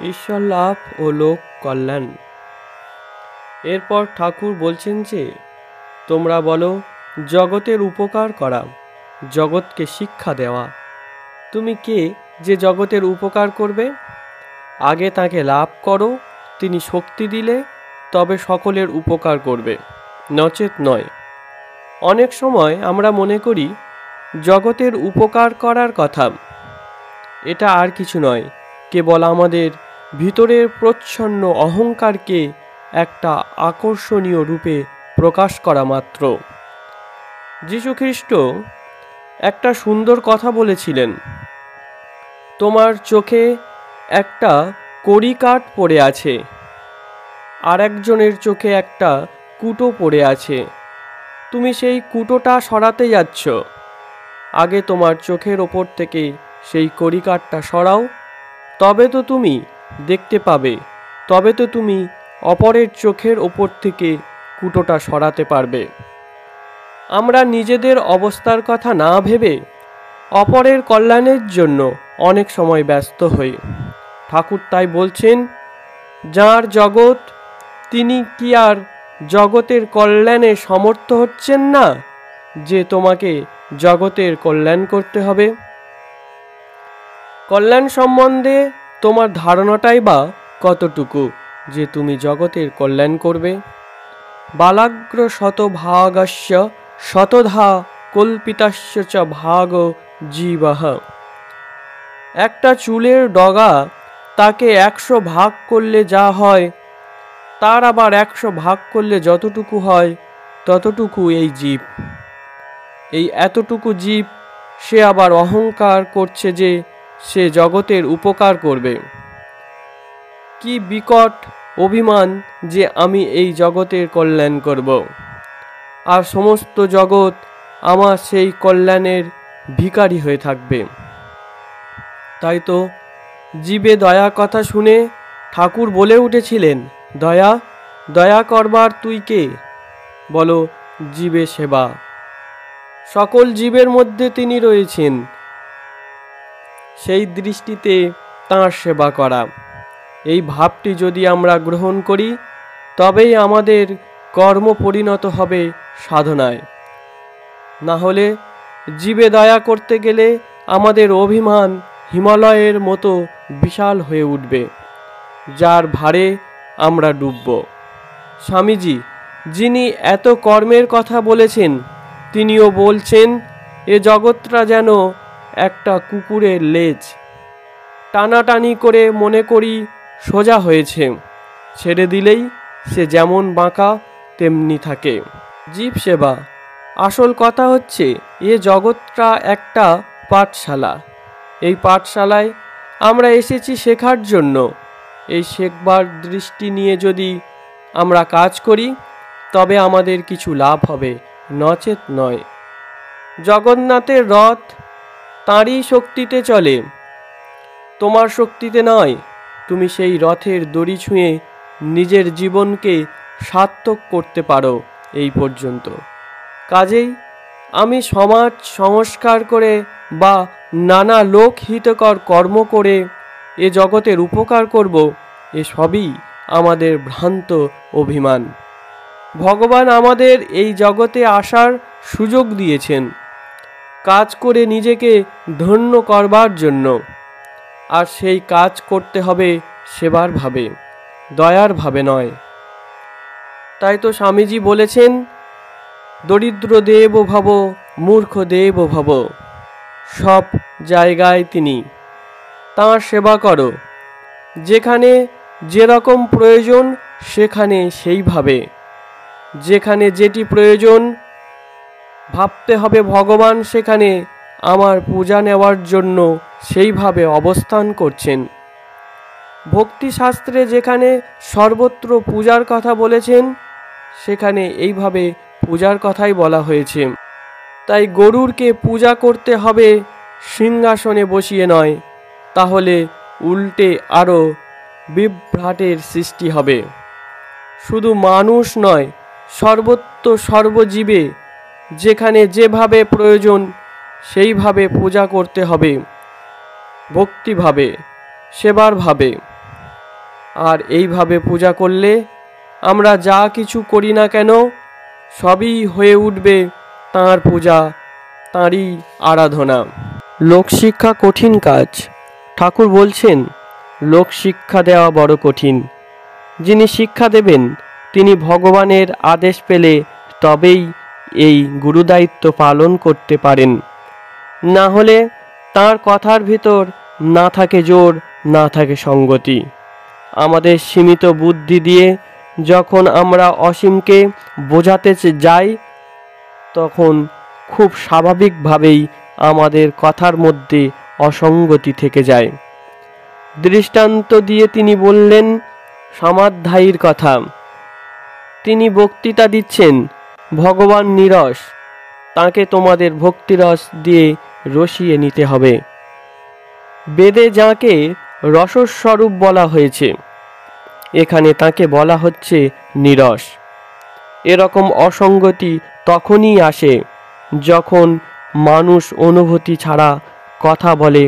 ঈশ্বর লাভ ও লোক কল্যাণ। এরপর ঠাকুর বলছেন যে তোমরা বলো জগতের উপকার করা, জগৎকে শিক্ষা দেওয়া। তুমি কে যে জগতের উপকার করবে? আগে তাকে লাভ করো, তিনি শক্তি দিলে তবে সকলের উপকার করবে, নচেত নয়। অনেক সময় আমরা মনে করি জগতের উপকার করার কথা। এটা আর কিছু নয়, কেবল আমাদের ভিতরের প্রচ্ছন্ন অহংকারকে একটা আকর্ষণীয় রূপে প্রকাশ করা মাত্র। যীশুখ্রিস্ট একটা সুন্দর কথা বলেছিলেন, তোমার চোখে একটা কড়িকাঠ পড়ে আছে, আর একজনের চোখে একটা কুটো পড়ে আছে, তুমি সেই কুটোটা সরাতে যাচ্ছ। আগে তোমার চোখের ওপর থেকে সেই কড়িকাঠটা সরাও, তবে তো তুমি দেখতে পাবে, তবে তো তুমি অপরের চোখের ওপর থেকে কুটোটা সরাতে পারবে। আমরা নিজেদের অবস্থার কথা না ভেবে অপরের কল্যাণের জন্য অনেক সময় ব্যস্ত হই। ঠাকুর তাই বলছেন, যার জগৎ তিনি কি আর জগতের কল্যাণে সমর্থ হচ্ছেন না যে তোমাকে জগতের কল্যাণ করতে হবে? কল্যাণ সম্বন্ধে তোমার ধারণাটাই বা কতটুকু যে তুমি জগতের কল্যাণ করবে? বালাগ্র শতভাগস্য শতধা কল্পিতস্য চ ভাগ জীবঃ। একটা চুলের ডগা তাকে 100 ভাগ করলে যা হয়, তার আবার 100 ভাগ করলে যতটুকু হয় ততটুকু এই জীব। এই এতটুকু জীব সে আবার অহংকার করছে যে সে জগতের উপকার করবে। কি বিকট অভিমান যে আমি এই জগতের কল্যাণ করব, আর সমস্ত জগৎ আমার সেই কল্যাণের ভিখারি হয়ে থাকবে। তাই তো জীবে দয়া কথা শুনে ঠাকুর বলে উঠেছিলেন, দয়া দয়া করবার তুই কে? বলো জীবে সেবা। সকল জীবের মধ্যে তিনি রয়েছেন, সেই দৃষ্টিতে তাঁর সেবা করা। এই ভাবটি যদি আমরা গ্রহণ করি তবেই আমাদের কর্ম পরিণত হবে সাধনায়। না হলে জীবে দয়া করতে গেলে আমাদের অভিমান হিমালয়ের মতো বিশাল হয়ে উঠবে, যার ভারে আমরা ডুবব। স্বামীজি যিনি এত কর্মের কথা বলেছেন, তিনিও বলছেন এ জগৎটা যেন একটা কুকুরের লেজ, টানাটানি করে মনে করি সোজা হয়েছে, ছেড়ে দিলেই সে যেমন বাঁকা তেমনি থাকে। জীব সেবা। আসল কথা হচ্ছে এ জগৎটা একটা পাঠশালা। এই পাঠশালায় আমরা এসেছি শেখার জন্য। এই শেখবার দৃষ্টি নিয়ে যদি আমরা কাজ করি তবে আমাদের কিছু লাভ হবে, নচেত নয়। জগন্নাথের রথ তাঁরই শক্তিতে চলে, তোমার শক্তিতে নয়। তুমি সেই রথের দড়ি ছুঁয়ে নিজের জীবনকে সার্থক করতে পারো এই পর্যন্ত। কাজেই আমি সমাজ সংস্কার করে বা নানা লোকহিতকর কর্ম করে এ জগতের উপকার করব, এ সবই আমাদের ভ্রান্ত অভিমান। ভগবান আমাদের এই জগতে আসার সুযোগ দিয়েছেন কাজ করে নিজেকে ধন্য করবার জন্য, আর সেই কাজ করতে হবে সেবার ভাবে, দয়ার ভাবে নয়। তাই তো স্বামীজি বলেছেন, দরিদ্র দেব ভব, মূর্খ দেব ভব। সব জায়গায় তিনি। তাঁর সেবা করো, যেখানে যেরকম প্রয়োজন সেখানে সেইভাবে, যেখানে যেটি প্রয়োজন ভাবতে হবে ভগবান সেখানে আমার পূজা নেওয়ার জন্য সেইভাবে অবস্থান করছেন। ভক্তিশাস্ত্রে যেখানে সর্বত্র পূজার কথা বলেছেন সেখানে এইভাবে পূজার কথাই বলা হয়েছে। তাই গরুরকে পূজা করতে হবে সিংহাসনে বসিয়ে নয়, তাহলে উল্টে আরও বিভ্রাটের সৃষ্টি হবে। শুধু মানুষ নয়, সর্বত্র সর্বজীবে যেখানে যেভাবে প্রয়োজন সেইভাবে পূজা করতে হবে, ভক্তিভাবে, সেবার ভাবে। আর এইভাবে পূজা করলে আমরা যা কিছু করি না কেন সবই হয়ে উঠবে তাঁর পূজা, তাঁরই আরাধনা। লোকশিক্ষা কঠিন কাজ। ঠাকুর বলছেন, লোকশিক্ষা দেওয়া বড় কঠিন। যিনি শিক্ষা দেবেন তিনি ভগবানের আদেশ পেলে তবেই এই গুরুদায়িত্ব পালন করতে পারেন। না হলে তাঁর কথার ভিতর না থাকে জোর, না থাকে সঙ্গতি। আমাদের সীমিত বুদ্ধি দিয়ে যখন আমরা অসীমকে বোঝাতে যাই তখন খুব স্বাভাবিকভাবেই আমাদের কথার মধ্যে অসঙ্গতি থেকে যায়। দৃষ্টান্ত দিয়ে তিনি বললেন সমাধ্যায়ীর কথা। তিনি বক্তৃতা দিচ্ছেন, ভগবান নিরস, তাকে তোমাদের ভক্তিরস দিয়ে রসিয়ে নিতে হবে। বেদে যাকে রসস্বরূপ বলা হয়েছে, এখানে তাকে বলা হচ্ছে নিরস। এরকম অসঙ্গতি তখনই আসে যখন মানুষ অনুভূতি ছাড়া কথা বলে।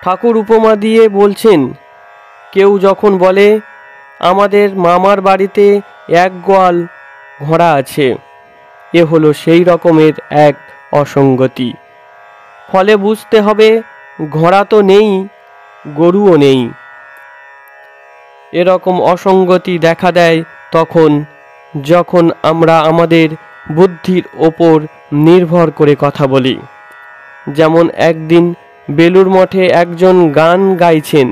ঠাকুর উপমা দিয়ে বলছেন, কেউ যখন বলে আমাদের মামার বাড়িতে এক গোয়াল ঘোড়া আছে, এ হলো সেই রকমের এক অসঙ্গতি। ফলে বুঝতে হবে ঘোড়া তো নেই, গরুও নেই। এরকম অসঙ্গতি দেখা দেয় তখন যখন আমরা আমাদের বুদ্ধির ওপর নির্ভর করে কথা বলি। যেমন একদিন বেলুর মঠে একজন গান গাইছেন,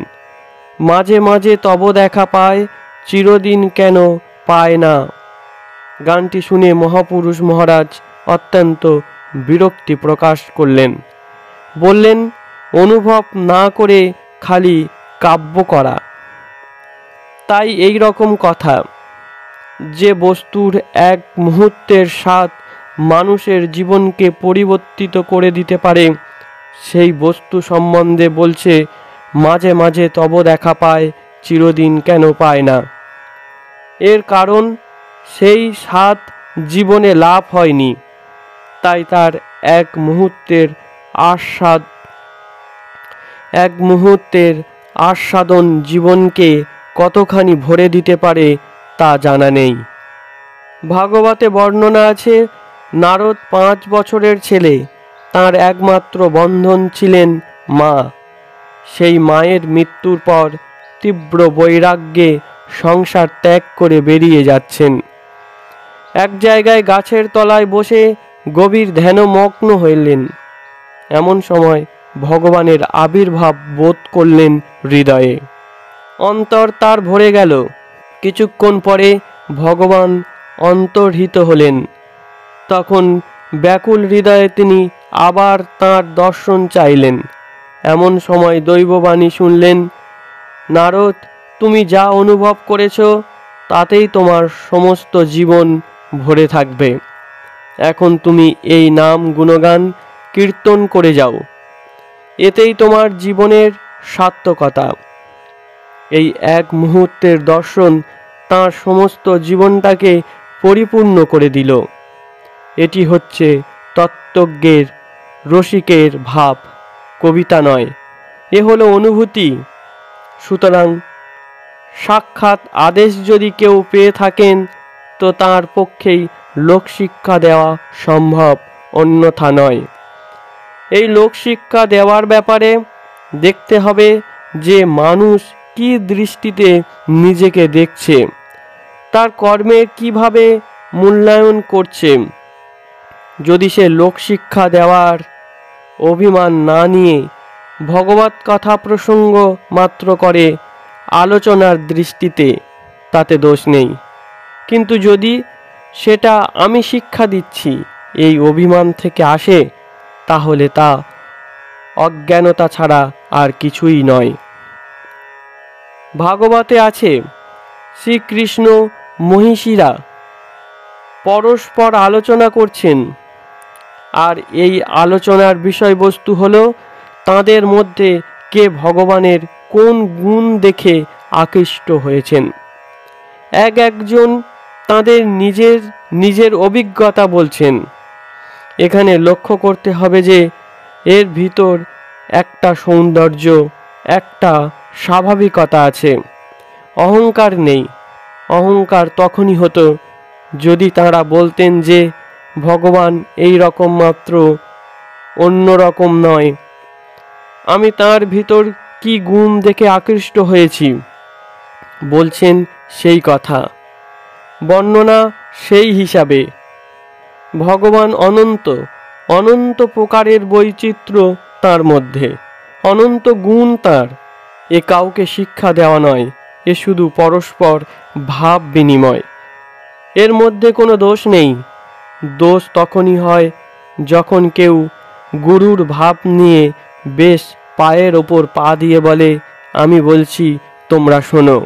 মাঝে মাঝে তব দেখা পায়, চিরদিন কেন পায় না। গানটি শুনে মহাপুরুষ মহারাজ অত্যন্ত বিরক্তি প্রকাশ করলেন। বললেন, অনুভব না করে খালি কাব্য করা। তাই এই রকম কথা, যে বস্তুর এক মুহূর্তের স্বাদ মানুষের জীবনকে পরিবর্তিত করে দিতে পারে, সেই বস্তু সম্বন্ধে বলছে মাঝে মাঝে তব দেখা পায়, চিরদিন কেন পায় না। এর কারণ সেই স্বাদ জীবনে লাভ হয়নি, তাই তার এক মুহূর্তের আস্বাদন জীবনকে কতখানি ভরে দিতে পারে তা জানা নেই। ভাগবতে বর্ণনা আছে, নারদ 5 বছরের ছেলে, তার একমাত্র বন্ধন ছিলেন মা। সেই মায়ের মৃত্যুর পর তীব্র বৈরাগ্যে সংসার ত্যাগ করে বেরিয়ে যাচ্ছেন। এক জায়গায় গাছের তলায় বসে গভীর ধ্যানমগ্ন হইলেন। এমন সময় ভগবানের আবির্ভাব বোধ করলেন হৃদয়ে। অন্তর তার ভরে গেল। কিছুক্ষণ পরে ভগবান অন্তর্হিত হলেন। তখন ব্যাকুল হৃদয়ে তিনি আবার তাঁর দর্শন চাইলেন। এমন সময় দৈববাণী শুনলেন, নারদ, তুমি যা অনুভব করেছ তাতেই তোমার সমস্ত জীবন ভরে থাকবে। এখন তুমি এই নাম গুণগান কীর্তন করে যাও, এতেই তোমার জীবনের সার্থকতা। এই এক মুহূর্তের দর্শন তাঁর সমস্ত জীবনটাকে পরিপূর্ণ করে দিল। এটি হচ্ছে তত্ত্বজ্ঞের রসিকের ভাব, কবিতা নয়, এ হলো অনুভূতি। সুতরাং সাক্ষাৎ আদেশ যদি কেউ পেয়ে থাকেন তো তার পক্ষেই লোকশিক্ষা দেওয়া সম্ভব, অন্যথা নয়। এই লোকশিক্ষা দেওয়ার ব্যাপারে দেখতে হবে যে মানুষ কি দৃষ্টিতে নিজেকে দেখছে, তার কর্মের কিভাবে মূল্যায়ন করছে। যদি সে লোকশিক্ষা দেওয়ার অভিমান না নিয়ে ভগবত কথা প্রসঙ্গ মাত্র করে আলোচনার দৃষ্টিতে, তাতে দোষ নেই। কিন্তু যদি সেটা আমি শিক্ষা দিচ্ছি এই অভিমান থেকে আসে, তাহলে তা অজ্ঞানতা ছাড়া আর কিছুই নয়। ভাগবতে আছে, শ্রীকৃষ্ণ মহিষীরা পরস্পর আলোচনা করছেন, আর এই আলোচনার বিষয়বস্তু হলো তাদের মধ্যে কে ভগবানের কোন গুণ দেখে আকৃষ্ট হয়েছেন। একজন তাদের নিজের অভিজ্ঞতা বলছেন। এখানে লক্ষ্য করতে হবে যে এর ভিতর একটা সৌন্দর্য, একটা স্বাভাবিকতা আছে। অহংকার নেই। অহংকার তখনই হতো যদি তাঁরা বলতেন যে ভগবান এই রকম মাত্র, অন্য রকম নয়। আমি তার ভিতর কি গুণ দেখে আকৃষ্ট হয়েছি বলছেন সেই কথা, বর্ণনা সেই হিসাবে। ভগবান অনন্ত, অনন্ত প্রকারের বৈচিত্র্য তার মধ্যে, অনন্ত গুণ তার। এ কাউকে শিক্ষা দেওয়া নয়, এ শুধু পরস্পর ভাব বিনিময়। এর মধ্যে কোনো দোষ নেই। দোষ তখনই হয় যখন কেউ গুরুর ভাব নিয়ে বেশ পায়ের ওপর পা দিয়ে বলে, আমি বলছি তোমরা শোনো।